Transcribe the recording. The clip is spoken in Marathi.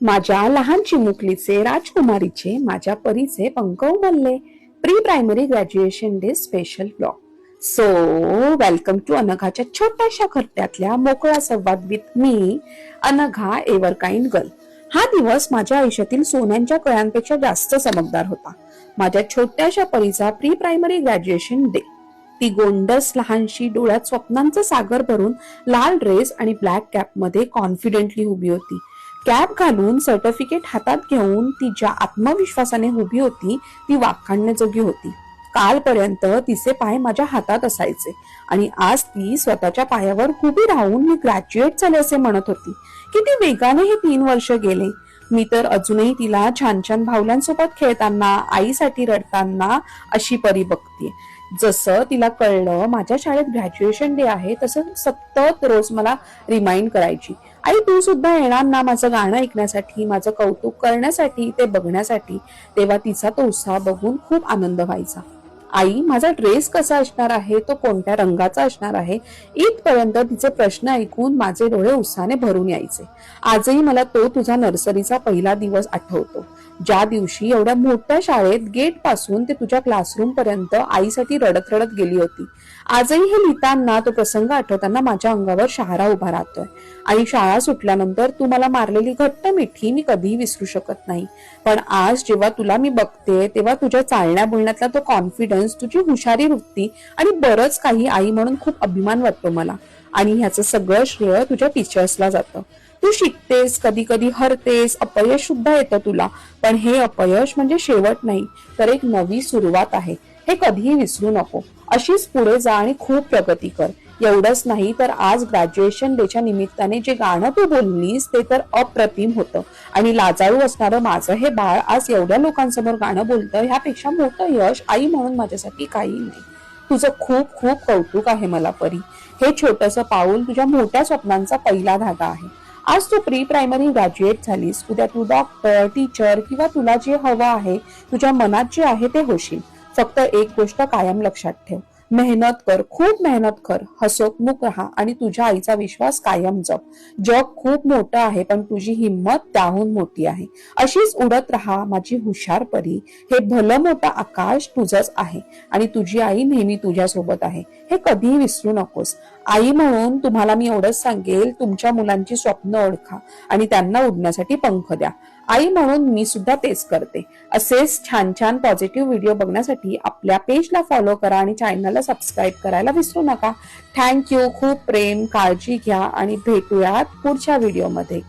माझ्या लहान चिमुकलीचे राजकुमारीचे माझ्या परीचे पंख उमलले. Pre primary graduation day special blog. So welcome to अनघाच्या छोट्याशा खर्त्यातल्या मोकळा संवाद with me Anagha ever kind girl. हा दिवस माझ्या आयुष्यातील सोन्यांच्या कळ्यांपेक्षा जास्त चमकदार होता. माझ्या छोट्याशा परीचा प्री प्रायमरी ग्रॅज्युएशन डे. ती गोंडस लहानशी, डोळ्यात स्वप्नांचं सागर भरून लाल ड्रेस आणि ब्लॅक कॅप मध्ये कॉन्फिडेंटली उभी होती. कॅप घालून सर्टिफिकेट हातात घेऊन ती ज्या आत्मविश्वासाने उभी होती ती वाखाणण्याजोगी होती. कालपर्यंत तिचे पाय माझ्या हातात असायचे आणि आज ती स्वतःच्या पायावर उभी राहून मी ग्रॅज्युएट झाले असे म्हणत होती. किती वेगाने हे 3 वर्ष गेले. मी तर अजूनही तिला छान छान भावलांसोबत खेळताना, आईसाठी रडताना अशी परी बघतीये. जसं तिला कळलं माझ्या शाळेत ग्रॅज्युएशन डे आहे तसं सतत रोज मला रिमाइंड करायची, आई तू सुद्धा येणार ना माझं गाणं ऐकण्यासाठी, माझं कौतुक करण्यासाठी, ते बघण्यासाठी. तेव्हा तिचा तो उत्साह बघून खूप आनंद व्हायचा. आई माझा ड्रेस कसा असणार आहे, तो कोणत्या रंगाचा असणार आहे, इथपर्यंत तिचे प्रश्न ऐकून माझे डोळे उत्साहाने भरून यायचे. आजही मला तो तुझा नर्सरीचा पहिला दिवस आठवतो, ज्या दिवशी एवढ्या मोठ्या शाळेत गेट पासून ते तुझ्या क्लासरूम पर्यंत आईसाठी रडत रडत गेली होती. आजही हे लिहिताना, तो प्रसंग आठवताना माझ्या अंगावर शहारा उभा राहतोय. आणि शाळा सुटल्यानंतर तू मला मारलेली घट्ट मिठी मी कधीही विसरू शकत नाही. पण आज जेव्हा तुला मी बघते तेव्हा तुझ्या चालण्या बोलण्यातला तो कॉन्फिडन्स, तुझी हुशारी वृत्ती आणि बरंच काही आई म्हणून खूप अभिमान वाटतो मला. आणि ह्याचं सगळं श्रेय तुझ्या टीचर्सला जातं. तू शिकतेस, कधी कधी हरतेस, अपयश सुद्धा येतं तुला, पण हे अपयश म्हणजे शेवट नाही तर एक नवी सुरुवात आहे, हे कधीही विसरू नको. अशीच पुढे जा आणि खूप प्रगती कर. एवढंच नाही तर आज ग्रॅज्युएशन डेच्या निमित्ताने जे गाणं तू बोललीस ते तर अप्रतिम होतं. आणि लाजाळू असणारं माझं हे बाळ आज एवढ्या लोकांसमोर गाणं बोलतं, ह्यापेक्षा मोठं यश आई म्हणून माझ्यासाठी काही नाही. तुझं खूप खूप कौतुक आहे मला परी. हे छोटंसं पाऊल तुझ्या मोठ्या स्वप्नांचा पहिला धागा आहे. आज तू प्री प्रायमरी ग्रॅज्युएट झालीस, उद्या तू डॉक्टर, टीचर किंवा तुला जे हवं आहे, तुझ्या मनात जे आहे ते होशील. फक्त एक गोष्ट कायम लक्षात ठेव, मेहनत कर, खूप मेहनत कर, हसतमुख राहा आणि तुझ्या आईचा विश्वास कायम जप. जग खूप मोठं आहे पण तुझी हिंमत त्याहून मोठी आहे. अशीच उडत राहा माझी हुशार परी. हे भलं मोठं आकाश तुझंच आहे आणि तुझी आई नेहमी तुझ्या सोबत आहे, हे कधीही विसरू नकोस. आई म्हणून तुम्हाला मी एवढंच सांगेल, तुमच्या मुलांची स्वप्न ओळखा आणि त्यांना उडण्यासाठी पंख द्या. आई म्हणून मी सुद्धा तेच करते. असेच छान छान पॉझिटिव्ह व्हिडिओ बघण्यासाठी आपल्या पेजला फॉलो करा आणि चॅनलला सबस्क्राईब करायला विसरू नका. थँक्यू. खूप प्रेम, काळजी घ्या आणि भेटूयात पुढच्या व्हिडिओमध्ये.